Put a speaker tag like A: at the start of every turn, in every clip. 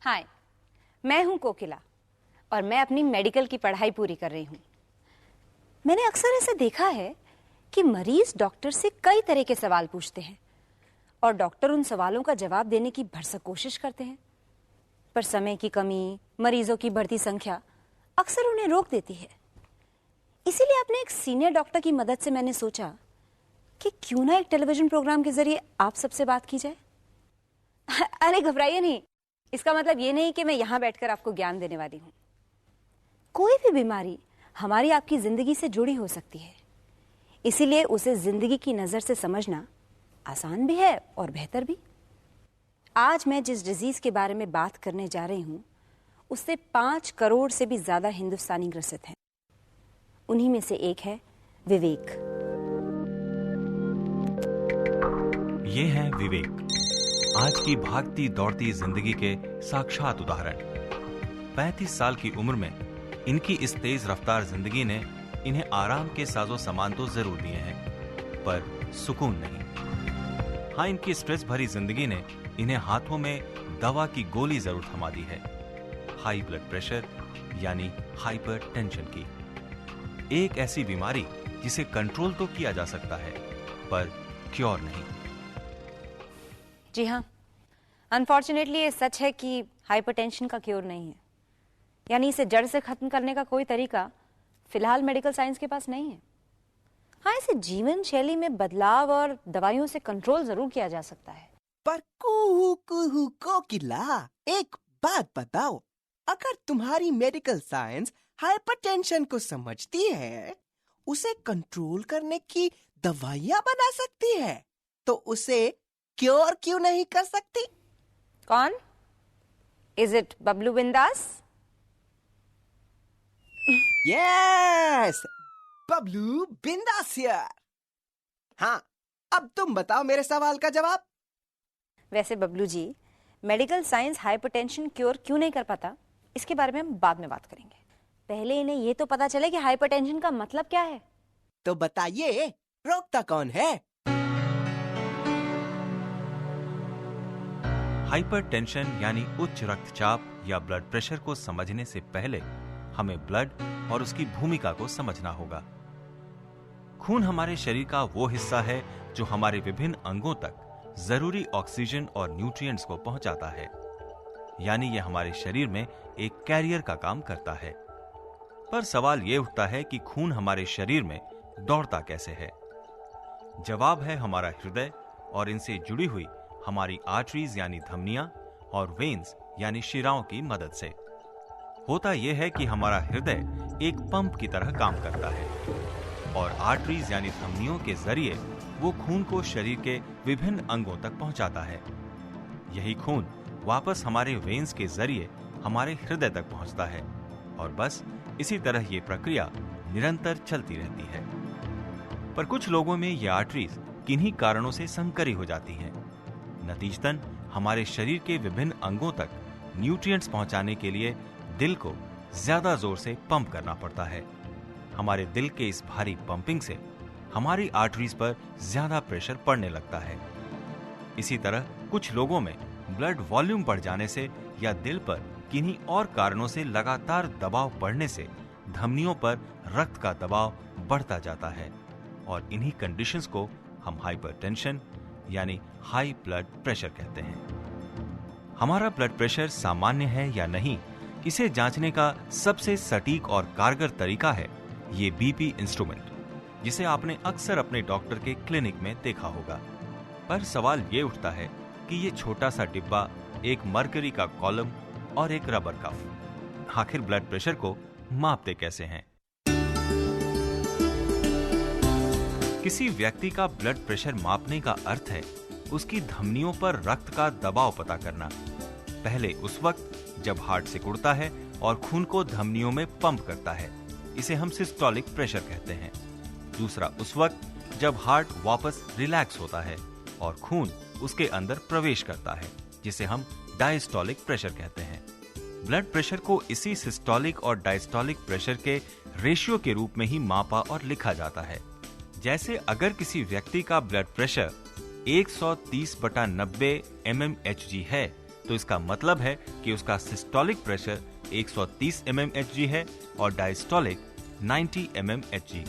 A: हाय, मैं हूं कोकिला और मैं अपनी मेडिकल की पढ़ाई पूरी कर रही हूं। मैंने अक्सर ऐसे देखा है कि मरीज डॉक्टर से कई तरह के सवाल पूछते हैं और डॉक्टर उन सवालों का जवाब देने की भरसक कोशिश करते हैं, पर समय की कमी, मरीजों की बढ़ती संख्या अक्सर उन्हें रोक देती है। इसीलिए अपने एक सीनियर डॉक्टर की मदद से मैंने सोचा कि क्यों ना एक टेलीविजन प्रोग्राम के जरिए आप सबसे बात की जाए। अरे घबराइए नहीं, इसका मतलब ये नहीं कि मैं यहां बैठकर आपको ज्ञान देने वाली हूं। कोई भी बीमारी हमारी आपकी जिंदगी से जुड़ी हो सकती है, इसीलिए उसे जिंदगी की नजर से समझना आसान भी है और बेहतर भी। आज मैं जिस डिजीज के बारे में बात करने जा रही हूं, उससे 5 करोड़ से भी ज्यादा हिंदुस्तानी ग्रसित हैं। उन्हीं में से एक है विवेक।
B: ये है विवेक, आज की भागती दौड़ती जिंदगी के साक्षात उदाहरण। 35 साल की उम्र में इनकी इस तेज रफ्तार जिंदगी ने इन्हें आराम के साजो सामान तो जरूर दिए हैं, पर सुकून नहीं। हाँ, इनकी स्ट्रेस भरी जिंदगी ने इन्हें हाथों में दवा की गोली जरूर थमा दी है, हाई ब्लड प्रेशर यानी हाइपरटेंशन की। एक ऐसी बीमारी जिसे कंट्रोल तो किया जा सकता है, पर क्योर नहीं।
A: जी हाँ, अनफॉर्चुनेटली ये सच है कि हाइपरटेंशन का क्योर नहीं है, यानी इसे जड़ से खत्म करने का कोई तरीका फिलहाल मेडिकल साइंस के पास नहीं है। हाँ, इसे जीवन शैली में बदलाव और दवाइयों से कंट्रोल जरूर किया जा सकता है।
C: पर कुहू कुहू कोकिला, एक बात बताओ, अगर तुम्हारी मेडिकल साइंस हाइपरटेंशन को समझती है, उसे कंट्रोल करने की दवाइयां बना सकती है, तो उसे क्योर क्यों नहीं कर सकती?
A: कौन? इज इट बबलू बिंदास?
C: यस, बबलू बिंदास हियर। हाँ, अब तुम बताओ मेरे सवाल का जवाब।
A: वैसे Bablu ji, medical science hypertension cure क्यों नहीं कर पाता, इसके बारे में हम बाद में बात करेंगे। पहले इन्हें ये तो पता चले कि हाइपरटेंशन का मतलब क्या है।
C: तो बताइए, रोकता कौन है?
B: हाइपरटेंशन यानी उच्च रक्तचाप या ब्लड प्रेशर को समझने से पहले हमें ब्लड और उसकी भूमिका को समझना होगा। खून हमारे शरीर का वो हिस्सा है जो हमारे विभिन्न अंगों तक जरूरी ऑक्सीजन और न्यूट्रिएंट्स को पहुंचाता है, यानी यह हमारे शरीर में एक कैरियर का काम करता है। पर सवाल यह उठता है कि खून हमारे शरीर में दौड़ता कैसे है? जवाब है हमारा हृदय और इनसे जुड़ी हुई हमारी आर्टरीज यानी धमनियां और वेन्स यानी शिराओं की मदद से। होता यह है कि हमारा हृदय एक पंप की तरह काम करता है और आर्टरीज यानी धमनियों के जरिए वो खून को शरीर के विभिन्न अंगों तक पहुंचाता है। यही खून वापस हमारे वेन्स के जरिए हमारे हृदय तक पहुंचता है और बस इसी तरह ये प्रक्रिया निरंतर चलती रहती है। पर कुछ लोगों में ये आर्टरीज किन्हीं कारणों से संकरी हो जाती हैं। नतीजतन हमारे शरीर के विभिन्न अंगों तक न्यूट्रिएंट्स पहुंचाने के लिए दिल को ज्यादा जोर से पंप करना पड़ता है। हमारे दिल के इस भारी पंपिंग से हमारी आर्टरीज पर ज्यादा प्रेशर पड़ने लगता है। इसी तरह कुछ लोगों में ब्लड वॉल्यूम बढ़ जाने से या दिल पर किन्हीं और कारणों से लगातार दबाव बढ़ने से धमनियों पर रक्त का दबाव बढ़ता जाता है और इन्हीं कंडीशंस को हम हाइपरटेंशन यानी हाई ब्लड प्रेशर कहते हैं। हमारा ब्लड प्रेशर सामान्य है या नहीं, इसे जांचने का सबसे सटीक और कारगर तरीका है ये बीपी इंस्ट्रूमेंट, जिसे आपने अक्सर अपने डॉक्टर के क्लिनिक में देखा होगा। पर सवाल ये उठता है कि ये छोटा सा डिब्बा, एक मरकरी का कॉलम और एक रबर कफ आखिर ब्लड प्रेशर को मापते कैसे हैं? किसी व्यक्ति का ब्लड प्रेशर मापने का अर्थ है उसकी धमनियों पर रक्त का दबाव पता करना। पहले उस वक्त जब हार्ट सिकुड़ता है और खून को धमनियों में पंप करता है, इसे हम सिस्टोलिक प्रेशर कहते हैं। दूसरा उस वक्त जब हार्ट वापस रिलैक्स होता है और खून उसके अंदर प्रवेश करता है, जिसे हम डायस्टोलिक प्रेशर कहते हैं। ब्लड प्रेशर को इसी सिस्टोलिक और डायस्टोलिक प्रेशर के रेशियो के रूप में ही मापा और लिखा जाता है। जैसे अगर किसी व्यक्ति का ब्लड प्रेशर 130/90 mmHg है, तो इसका मतलब है कि उसका सिस्टोलिक प्रेशर 130 mmHg है और डायस्टोलिक 90 mmHg।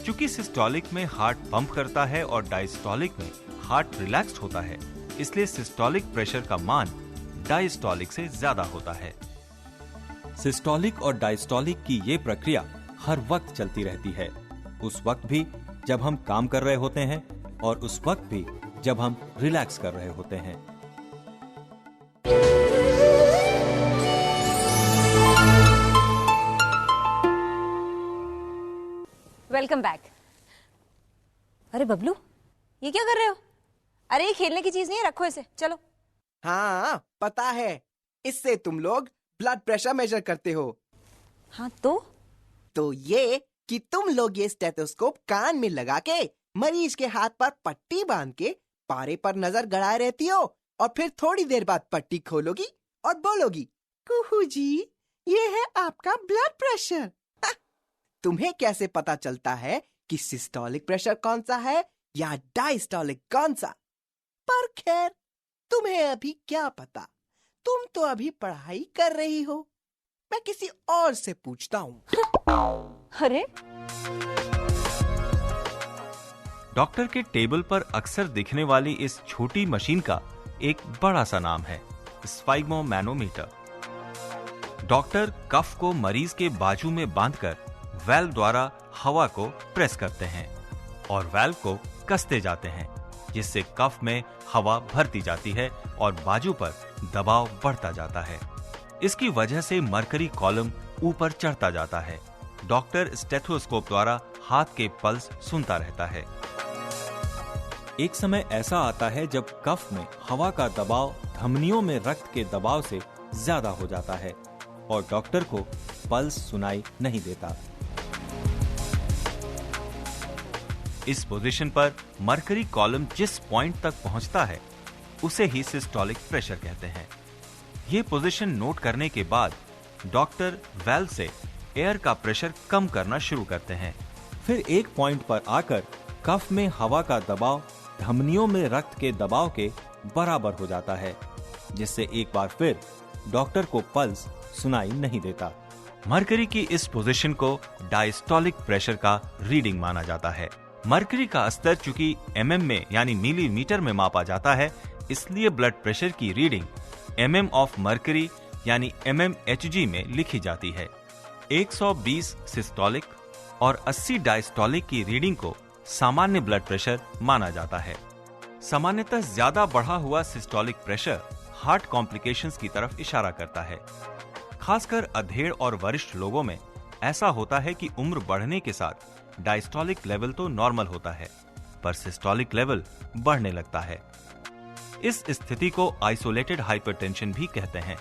B: चूंकि सिस्टोलिक में हार्ट पंप करता है और डायस्टोलिक में हार्ट रिलैक्स्ड होता है, इसलिए सिस्टोलिक प्रेशर का मान डायस्टोलिक से ज्यादा होता है। सिस्टोलिक और डायस्टोलिक की ये प्रक्रिया हर वक्त चलती रहती है, उस वक्त भी जब हम काम कर रहे होते हैं और उस वक्त भी जब हम रिलैक्स कर रहे होते हैं।
A: Welcome back. अरे बबलू, ये क्या कर रहे हो? अरे ये खेलने की चीज नहीं है, रखो इसे, चलो।
C: हाँ पता है, इससे तुम लोग ब्लड प्रेशर मेजर करते हो।
A: हाँ तो
C: ये कि तुम लोग ये स्टेथोस्कोप कान में लगा के मरीज के हाथ पर पट्टी बांध के पारे पर नजर गड़ाए रहती हो और फिर थोड़ी देर बाद पट्टी खोलोगी और बोलोगी, कुहू जी ये है आपका ब्लड प्रेशर। तुम्हें कैसे पता चलता है कि सिस्टोलिक प्रेशर कौन सा है या डायस्टोलिक कौन सा? पर खैर, तुम्हें अभी क्या पता, तुम तो अभी पढ़ाई कर रही हो। मैं किसी और से पूछता हूँ।
A: अरे
B: डॉक्टर के टेबल पर अक्सर दिखने वाली इस छोटी मशीन का एक बड़ा सा नाम है स्फाइग्मोमैनोमीटर। डॉक्टर कफ को मरीज के बाजू में बांधकर वाल्व द्वारा हवा को प्रेस करते हैं और वाल्व को कसते जाते हैं, जिससे कफ में हवा भरती जाती है और बाजू पर दबाव बढ़ता जाता है। इसकी वजह से मरकरी कॉलम ऊपर चढ़ता जाता है। डॉक्टर स्टेथोस्कोप द्वारा हाथ के पल्स सुनता रहता है। एक समय ऐसा आता है जब कफ में हवा का दबाव धमनियों में रक्त के दबाव से ज्यादा हो जाता है और डॉक्टर को पल्स सुनाई नहीं देता। इस पोजीशन पर मरकरी कॉलम जिस पॉइंट तक पहुंचता है उसे ही सिस्टोलिक प्रेशर कहते हैं। ये पोजीशन नोट करने के बाद डॉक्टर वाल्व से एयर का प्रेशर कम करना शुरू करते हैं। फिर एक पॉइंट पर आकर कफ में हवा का दबाव धमनियों में रक्त के दबाव के बराबर हो जाता है, जिससे एक बार फिर डॉक्टर को पल्स सुनाई नहीं देता। मरकरी की इस पोजीशन को डायस्टोलिक प्रेशर का रीडिंग माना जाता है। मरकरी का स्तर चूंकि mm में यानी मिलीमीटर में मापा जाता है, इसलिए ब्लड प्रेशर की रीडिंग mm ऑफ मरकरी यानी mmHg में लिखी जाती है। 120 सिस्टोलिक और 80 डायस्टोलिक की रीडिंग को सामान्य ब्लड प्रेशर माना जाता है। सामान्यतः ज्यादा बढ़ा हुआ सिस्टोलिक प्रेशर हार्ट कॉम्प्लिकेशंस की तरफ इशारा करता है। खासकर अधेड़ और वरिष्ठ लोगों में ऐसा होता है कि उम्र बढ़ने के साथ डायस्टोलिक लेवल तो नॉर्मल होता है, पर सिस्टोलिक लेवल बढ़ने लगता है। इस स्थिति को आइसोलेटेड हाइपरटेंशन भी कहते हैं।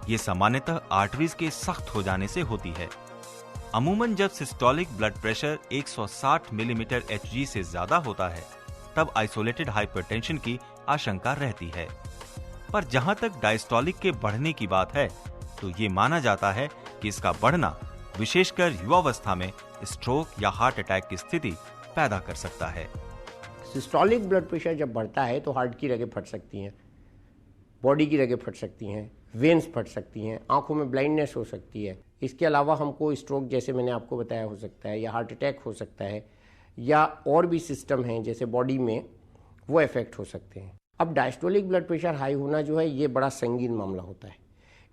B: ये सामान्यतः आर्टरीज के सख्त हो जाने से होती है। अमूमन जब systolic blood pressure 160 millimetre Hg से ज्यादा होता है, तब आइसोलेटेड हाइपरटेंशन की आशंका रहती है। पर जहां तक डायस्टोलिक के बढ़ने की बात है, तो ये माना जाता है कि इसका बढ़ना विशेषकर युवावस्था में स्ट्रोक या हार्ट अटैक की स्थिति पैदा कर सकता है।
D: सिस्टोलिक ब्लड प्रेशर जब बढ़ता है तो हार्ट की रगें फट सकती हैं, बॉडी की रगें फट सकती हैं, वेन्स फट सकती हैं, आंखों में ब्लाइंडनेस हो सकती है। इसके अलावा हमको स्ट्रोक, जैसे मैंने आपको बताया, हो सकता है, या हार्ट अटैक हो सकता है, या और भी सिस्टम हैं जैसे बॉडी में, वो इफेक्ट हो सकते हैं। अब डायस्टोलिक ब्लड प्रेशर हाई होना जो है, ये बड़ा संगीन मामला होता है।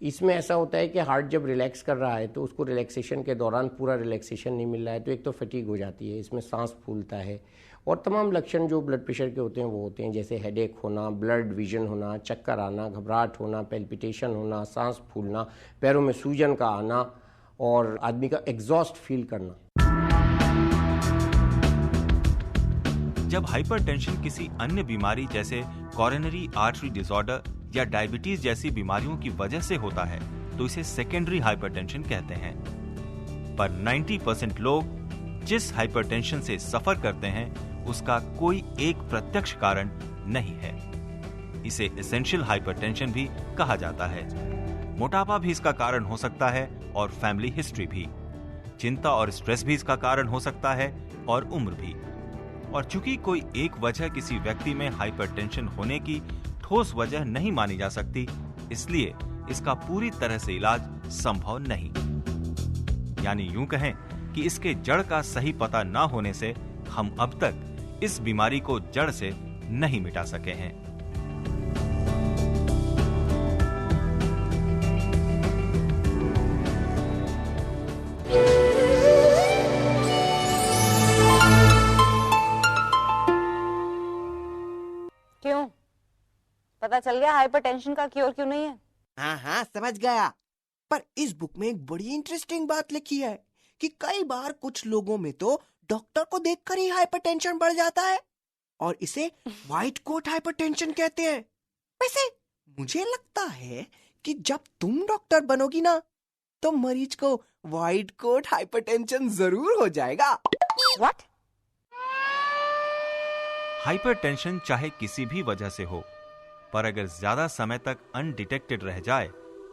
D: इसमें ऐसा होता है कि हार्ट जब रिलैक्स कर रहा है तो उसको रिलैक्सेशन के दौरान पूरा रिलैक्सेशन नहीं मिल रहा है, तो एक तो फटीग हो जाती है, इसमें सांस फूलता है और तमाम लक्षण जो ब्लड प्रेशर के होते हैं वो होते हैं, जैसे हेडेक होना, ब्लड विजन होना, चक्कर आना, घबराहट होना, पैल्पिटेशन होना, सांस फूलना, पैरों में सूजन का आना और आदमी का एग्जॉस्ट फील करना।
B: जब हाइपरटेंशन किसी अन्य बीमारी जैसे कोरोनरी आर्टरी डिसऑर्डर या डायबिटीज जैसी बीमारियों की वजह से होता है, तो इसे सेकेंडरी हाइपरटेंशन कहते हैं। पर 90% लोग जिस हाइपरटेंशन से सफर करते हैं, उसका कोई एक प्रत्यक्ष कारण नहीं है। इसे एसेंशियल हाइपरटेंशन भी कहा जाता है। मोटापा भी इसका कारण हो सकता है और फैमिली हिस्ट्री भी। चिंता और स्ट्रेस भी इसका कारण हो सकता है और उम्र भी। और चूंकि कोई एक वजह किसी व्यक्ति में हाइपरटेंशन होने की ठोस वजह नहीं मानी जा सकती, इसलिए इसका पूरी तरह से इलाज संभव नहीं। यानी यूं कहें कि इसके जड़ का सही पता ना होने से हम अब तक इस बीमारी को जड़ से नहीं मिटा सके हैं।
A: क्यों? पता चल गया हाइपरटेंशन का क्योर क्यों नहीं है?
C: हाँ समझ गया। पर इस बुक में एक बड़ी इंटरेस्टिंग बात लिखी है कि कई बार कुछ लोगों में तो डॉक्टर को देखकर ही हाइपरटेंशन बढ़ जाता है और इसे व्हाइट कोट हाइपरटेंशन कहते हैं। वैसे मुझे लगता है कि जब तुम डॉक्टर बनोगी ना तो मरीज को व्हाइट कोट हाइपरटेंशन जरूर हो जाएगा।
A: What?
B: हाइपरटेंशन चाहे किसी भी वजह से हो, पर अगर ज्यादा समय तक अनडिटेक्टेड रह जाए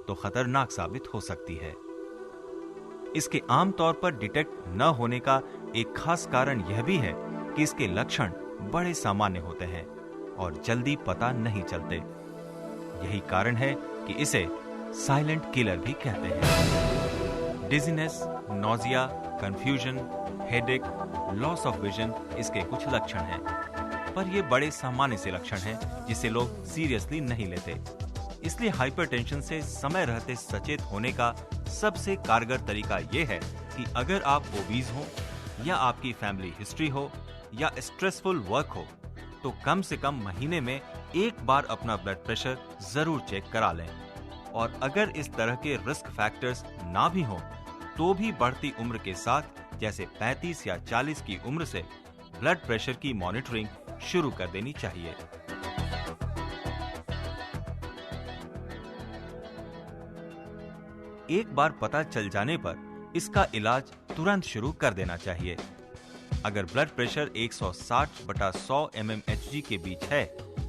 B: तो खतरनाक साबित हो सकती है। इसके आमतौर पर डिटेक्ट न होने का एक खास कारण यह भी है कि इसके लक्षण बड़े सामान्य होते हैं और जल्दी पता नहीं चलते। यही कारण है कि इसे साइलेंट किलर भी कहते हैं। Dizziness, nausea, confusion, headache, loss of vision इसके कुछ लक्षण हैं, पर ये बड़े सामान्य से लक्षण हैं जिसे लोग सीरियसली नहीं लेते। इसलिए हाइपरटेंशन से समय रहते सचेत होने का सबसे कारगर तरीका यह है कि अगर आप ओबीज हो या आपकी फैमिली हिस्ट्री हो या स्ट्रेसफुल वर्क हो तो कम से कम महीने में एक बार अपना ब्लड प्रेशर जरूर चेक करा लें। और अगर इस तरह के रिस्क फैक्टर्स ना भी हो तो भी बढ़ती उम्र के साथ जैसे 35 या 40 की उम्र से ब्लड प्रेशर की मॉनिटरिंग शुरू कर देनी चाहिए। एक बार पता चल जाने पर इसका इलाज तुरंत शुरू कर देना चाहिए। अगर ब्लड प्रेशर 160/100 mmHg के बीच है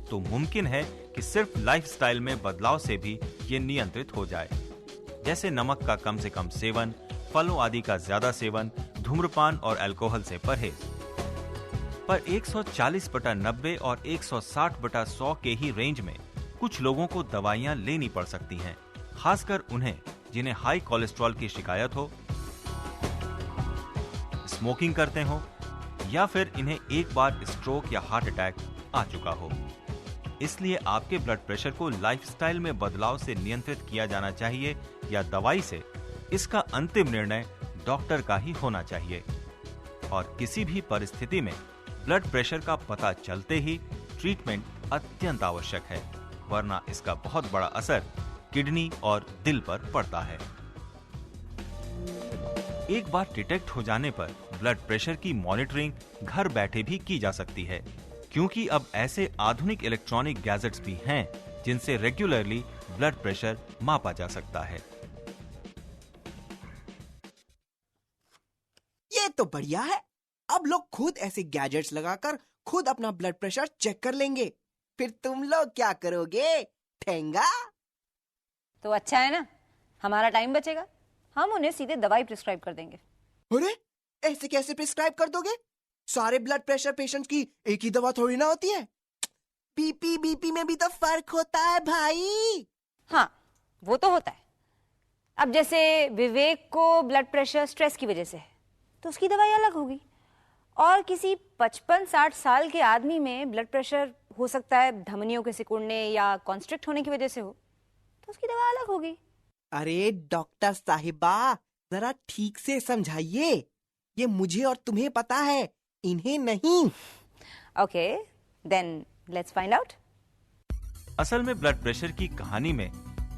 B: तो मुमकिन है कि सिर्फ लाइफस्टाइल में बदलाव से भी ये नियंत्रित हो जाए, जैसे नमक का कम से कम सेवन, फलों आदि का ज्यादा सेवन, धूम्रपान और अल्कोहल से परहेज। पर 140/90 और 160/100 के ही रेंज में कुछ लोगों को दवाइयां लेनी पड़ सकती हैं, खासकर उन्हें जिन्हें हाई कोलेस्ट्रॉल की शिकायत हो, स्मोकिंग करते हो या फिर इन्हें एक बार स्ट्रोक या हार्ट अटैक आ चुका हो। इसलिए आपके ब्लड प्रेशर को लाइफस्टाइल में बदलाव से नियंत्रित किया जाना चाहिए या दवाई से, इसका अंतिम निर्णय डॉक्टर का ही होना चाहिए। और किसी भी परिस्थिति में ब्लड प्रेशर का पता चलते ही ट्रीटमेंट अत्यंत आवश्यक है, वरना इसका बहुत बड़ा असर किडनी और दिल पर पड़ता है। एक बार डिटेक्ट हो जाने पर ब्लड प्रेशर की मॉनिटरिंग घर बैठे भी की जा सकती है, क्योंकि अब ऐसे आधुनिक इलेक्ट्रॉनिक गैजेट्स भी हैं जिनसे रेगुलरली ब्लड प्रेशर मापा जा सकता है।
C: ये तो बढ़िया है। अब लोग खुद ऐसे गैजेट्स लगाकर खुद अपना ब्लड प्रेशर चेक कर लेंगे। फिर तुम लोग क्या करोगे? ठेंगा?
A: तो अच्छा है ना, हमारा टाइम बचेगा। हम उन्हें सीधे दवाई प्रिस्क्राइब कर देंगे।
C: अरे ऐसे कैसे प्रिस्क्राइब कर दोगे? सारे ब्लड प्रेशर पेशेंट्स की एक ही दवा थोड़ी ना होती है। बीपी में भी तो फर्क होता है भाई।
A: हाँ, वो तो होता है। अब जैसे विवेक को ब्लड प्रेशर स्ट्रेस की वजह से है तो उसकी दवाई अलग होगी, और किसी 55-60 साल के आदमी में ब्लड प्रेशर हो सकता है धमनियों के सिकुड़ने या कॉन्स्ट्रिक्ट होने की वजह से हो तो उसकी दवा अलग होगी।
C: अरे डॉक्टर साहिबा, जरा ठीक से समझाइए। ये मुझे और तुम्हें पता है, इन्हें नहीं।
A: Okay, then let's find out.
B: असल में ब्लड प्रेशर की कहानी में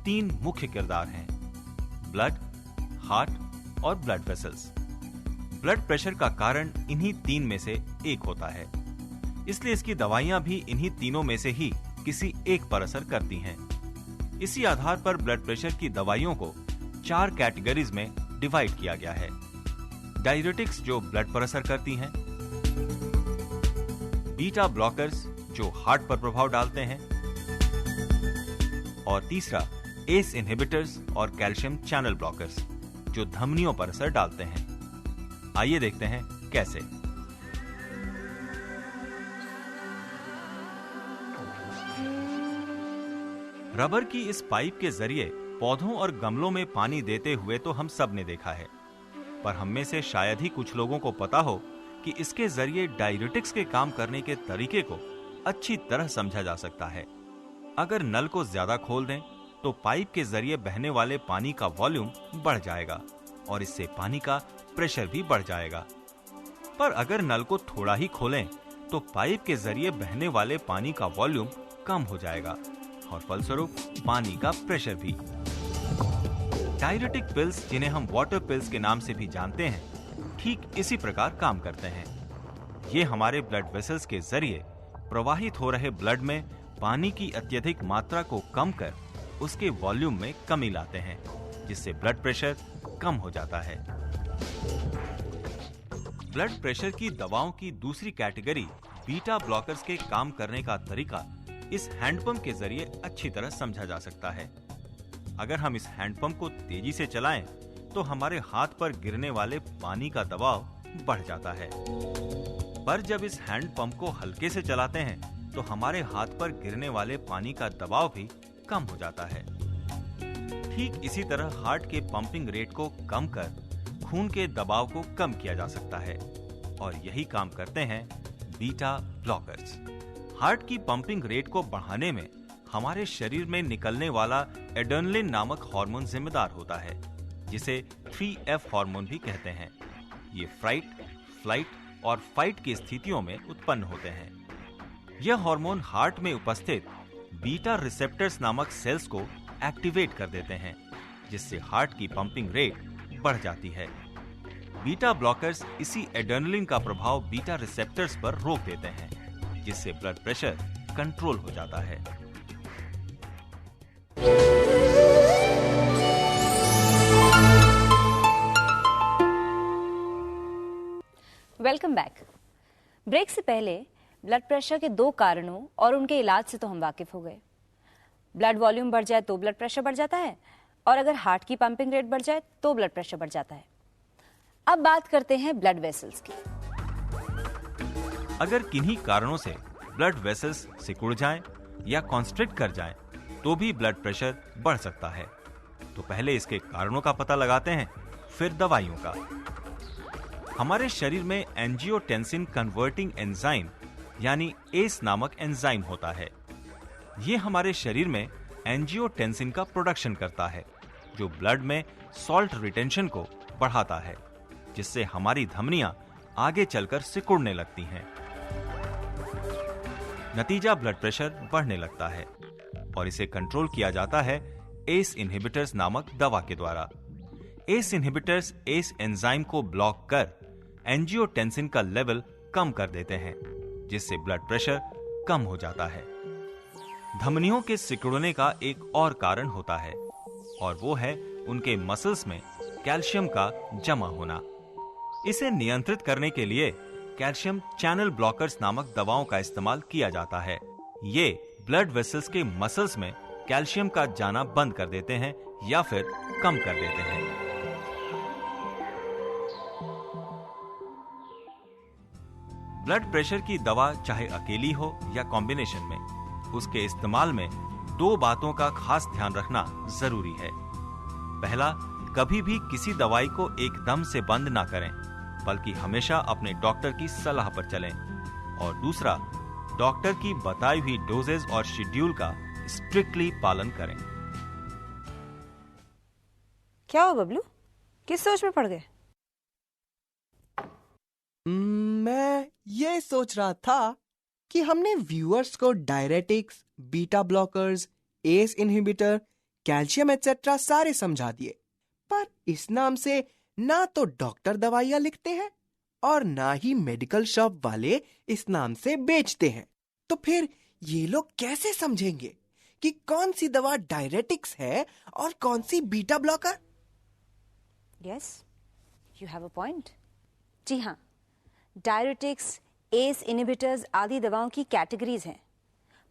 B: 3 मुख्य किरदार हैं: ब्लड, हार्ट और ब्लड वेसल्स। ब्लड प्रेशर का कारण इन्हीं 3 में से एक होता है, इसलिए इसकी दवाइयां भी इन्हीं तीनों में से ही किसी एक पर असर करती हैं। इसी आधार पर ब्लड प्रेशर की दवाइयों को 4 कैटेगरीज में डिवाइड किया गया है। डाययूरेटिक्स जो ब्लड पर असर करती हैं, बीटा ब्लॉकर्स जो हार्ट पर प्रभाव डालते हैं, और तीसरा एस इनहिबिटर्स और कैल्शियम चैनल ब्लॉकर्स जो धमनियों पर असर डालते हैं। आइए देखते हैं कैसे। रबर की इस पाइप के जरिए पौधों और गमलों में पानी देते हुए तो हम सब ने देखा है, पर हम में से शायद ही कुछ लोगों को पता हो कि इसके जरिए डायरेटिक्स के काम करने के तरीके को अच्छी तरह समझा जा सकता है। अगर नल को ज्यादा खोल दें तो पाइप के जरिए बहने वाले पानी का वॉल्यूम बढ़ जाएगा और इससे पानी का प्रेशर भी बढ़ जाएगा। पर अगर नल को थोड़ा ही खोलें तो पाइप के जरिए बहने वाले पानी का वॉल्यूम कम हो जाएगा और फलस्वरूप पानी का प्रेशर भी। डायरेटिक पिल्स, जिन्हें हम वाटर पिल्स के नाम से भी जानते हैं, ठीक इसी प्रकार काम करते हैं। ये हमारे ब्लड वेसल्स के जरिए प्रवाहित हो रहे ब्लड में पानी की अत्यधिक मात्रा को कम कर उसके वॉल्यूम में कमी लाते हैं, जिससे ब्लड प्रेशर कम हो जाता है। ब्लड प्रेशर की दवाओं की दूसरी कैटेगरी बीटा ब्लॉकर्स के काम करने का तरीका इस हैंडपंप के जरिए अच्छी तरह समझा जा सकता है। अगर हम इस हैंडपंप को तेजी से चलाएं तो हमारे हाथ पर गिरने वाले पानी का दबाव बढ़ जाता है, पर जब इस हैंडपंप को हल्के से चलाते हैं तो हमारे हाथ पर गिरने वाले पानी का दबाव भी कम हो जाता है। ठीक इसी तरह हार्ट के पंपिंग रेट को कम कर खून के दबाव को कम किया जा सकता है और यही काम करते हैं बीटा ब्लॉकर्स। हार्ट की पंपिंग रेट को बढ़ाने में हमारे शरीर में निकलने वाला एड्रेनलिन नामक हार्मोन जिम्मेदार होता है, जिसे 3F हार्मोन भी कहते हैं। ये फ्राइट, फ्लाइट और फाइट की स्थितियों में उत्पन्न होते हैं। यह हार्मोन हार्ट में उपस्थित बीटा रिसेप्टर्स नामक सेल्स को एक्टिवेट कर देते हैं, जिससे हार्ट की पंपिंग रेट बढ़ जाती है। बीटा ब्लॉकर्स इसी एड्रेनलिन का प्रभाव बीटा रिसेप्टर्स पर रोक देते हैं, जिससे ब्लड प्रेशर कंट्रोल हो जाता है।
A: Welcome back. ब्रेक से पहले ब्लड प्रेशर के दो कारणों और उनके इलाज से तो हम वाकिफ हो गए। ब्लड वॉल्यूम बढ़ जाए तो ब्लड प्रेशर बढ़ जाता है, और अगर हार्ट की पंपिंग रेट बढ़ जाए तो ब्लड प्रेशर बढ़ जाता है। अब बात करते हैं ब्लड वेसल्स की।
B: अगर किन्हीं कारणों से ब्लड वेसल्स सिकुड़ जाएं या कॉन्स्ट्रिक्ट कर जाएं, तो भी ब्लड प्रेशर बढ़ सकता है। तो पहले इसके कारणों का पता लगाते हैं, फिर दवाइयों का। हमारे शरीर में एंजियोटेंसिन कन्वर्टिंग एंजाइम यानी एस नामक एंजाइम होता है। ये हमारे शरीर में एंजियोटेंसिन का प्रोडक्शन करता है, जो ब्लड में सॉल्ट रिटेंशन को बढ़ाता है, जिससे हमारी धमनियां आगे चलकर सिकुड़ने लगती हैं। नतीजा ब्लड प्रेशर बढ़ने लगता है और इसे कंट्रोल किया जाता है एस इनहिबिटर्स नामक दवा के द्वारा। एस इनहिबिटर्स एस एंजाइम को ब्लॉक कर एंजियोटेंसिन का लेवल कम कर देते हैं, जिससे ब्लड प्रेशर कम हो जाता है। धमनियों के सिकुड़ने का एक और कारण होता है, और वो है उनके मसल्स में कैल्शियम का जमा होना। इसे नियंत्रित करने के लिए कैल्शियम चैनल ब्लॉकर्स नामक दवाओं का इस्तेमाल किया जाता है। ये ब्लड वेसल्स के मसल्स में कैल्शियम का जाना बंद कर देते हैं या फिर कम कर देते हैं। ब्लड प्रेशर की दवा चाहे अकेली हो या कॉम्बिनेशन में, उसके इस्तेमाल में दो बातों का खास ध्यान रखना जरूरी है। पहला, कभी भी किसी दवाई को एकदम से बंद ना करें, बल्कि हमेशा अपने डॉक्टर की सलाह पर चलें। और दूसरा, डॉक्टर की बताई हुई डोजेज और शेड्यूल का स्ट्रिक्टली पालन करें।
A: क्या हो बबलू, किस सोच में पड़ गए?
C: मैं ये सोच रहा था कि हमने व्यूअर्स को diuretics, beta blockers, ACE inhibitor, calcium etcetera सारे समझा दिए, पर इस नाम से ना तो डॉक्टर दवाइयां लिखते हैं और ना ही मेडिकल शॉप वाले इस नाम से बेचते हैं। तो फिर ये लोग कैसे समझेंगे कि कौन सी दवा डायरेटिक्स है और कौन सी beta blocker?
A: Yes, you have a point. जी हाँ, डायरेटिक्स, एस इनहिबिटर्स आदि दवाओं की कैटेगरीज हैं,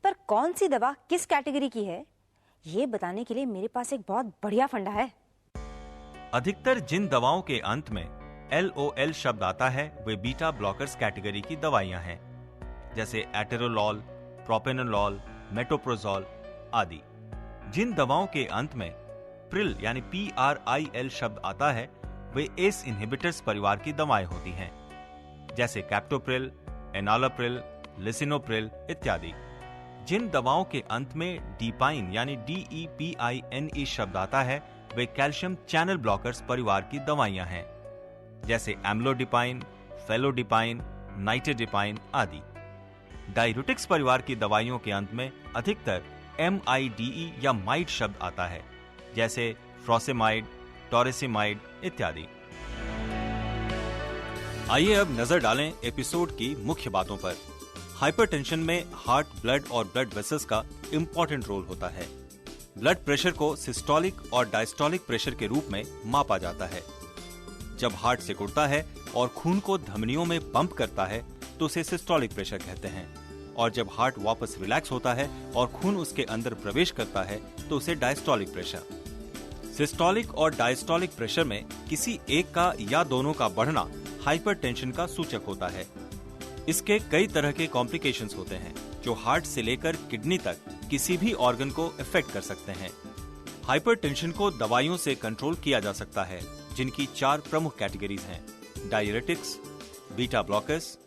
A: पर कौन सी दवा किस कैटेगरी की है, ये बताने के लिए मेरे पास एक बहुत बढ़िया फंडा है।
B: अधिकतर जिन दवाओं के अंत में LOL शब्द आता है, वे बीटा ब्लॉकर्स कैटेगरी की दवाइयां हैं, जैसे एटेरोलॉल, प्रोपेनोलॉल, मेटोप्रोजोल आदि। जिन दवाओं के अंत में प्रिल यानी PRIL शब्द आता है वे एस इनहिबिटर्स परिवार की दवाएं होती हैं, जैसे कैप्टोप्रिल, एनालोप्रिल, लिसिनोप्रिल इत्यादि। जिन दवाओं के अंत में डीपाइन यानी DEPINE शब्द आता है वे कैल्शियम चैनल ब्लॉकर्स परिवार की दवाइयां हैं, जैसे एम्लोडिपाइन, फेलोडिपाइन, नाइटेडिपाइन आदि। डाययूरेटिक्स परिवार की दवाइयों के अंत में अधिकतर MIDE या माइड शब्द आता है, जैसे फ्रोसेमाइड, टोरेसिमाइड इत्यादि। आइए अब नजर डालें एपिसोड की मुख्य बातों पर। हाइपरटेंशन में हार्ट, ब्लड और ब्लड वेसल्स का इंपॉर्टेंट रोल होता है। ब्लड प्रेशर को सिस्टोलिक और डायस्टोलिक प्रेशर के रूप में मापा जाता है। जब हार्ट सिकुड़ता है और खून को धमनियों में पंप करता है तो उसे सिस्टोलिक प्रेशर कहते हैं, और जब हार्ट वापस रिलैक्स होता है और खून उसके अंदर प्रवेश करता है तो उसे डायस्टोलिक प्रेशर। सिस्टोलिक और डायस्टोलिक प्रेशर में किसी एक का या दोनों का बढ़ना हाइपरटेंशन का सूचक होता है। इसके कई तरह के कॉम्प्लिकेशंस होते हैं जो हार्ट से लेकर किडनी तक किसी भी ऑर्गन को इफेक्ट कर सकते हैं। हाइपरटेंशन को दवाइयों से कंट्रोल किया जा सकता है, जिनकी 4 प्रमुख कैटेगरीज हैं: diuretics, beta blockers,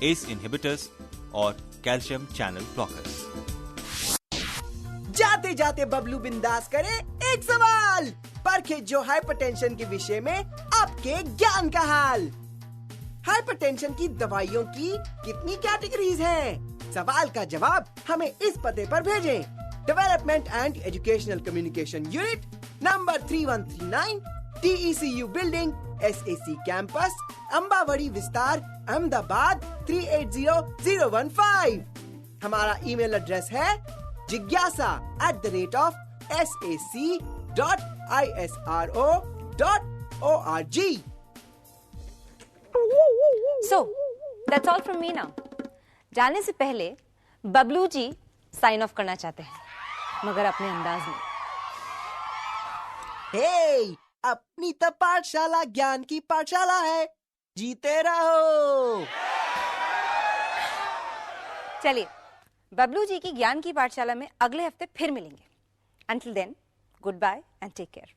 B: S inhibitors और कैल्शियम चैनल ब्लॉकर्स।
C: जाते जाते बबलू बिंदास करे एक सवाल, परखे जो हाइपरटेंशन के विषय में आपके ज्ञान का हाल। हाइपरटेंशन की दवाइयों की कितनी कैटेगरीज हैं? सवाल का जवाब हमें इस पते पर भेजें। Development and educational communication unit, number 3139, TECU building, SAC campus, Ambawadi Vistar, Ahmedabad 380015। हमारा ईमेल एड्रेस है jigyasa@sac.isro.org।
A: So, that's all from me now. जाने से पहले बबलू जी साइन ऑफ करना चाहते हैं, मगर अपने अंदाज में।
C: हे, अपनी तो पाठशाला ज्ञान की पाठशाला है, जीते रहो।
A: चलिए, बबलू जी की ज्ञान की पाठशाला में अगले हफ्ते फिर मिलेंगे। Until then, goodbye and take care.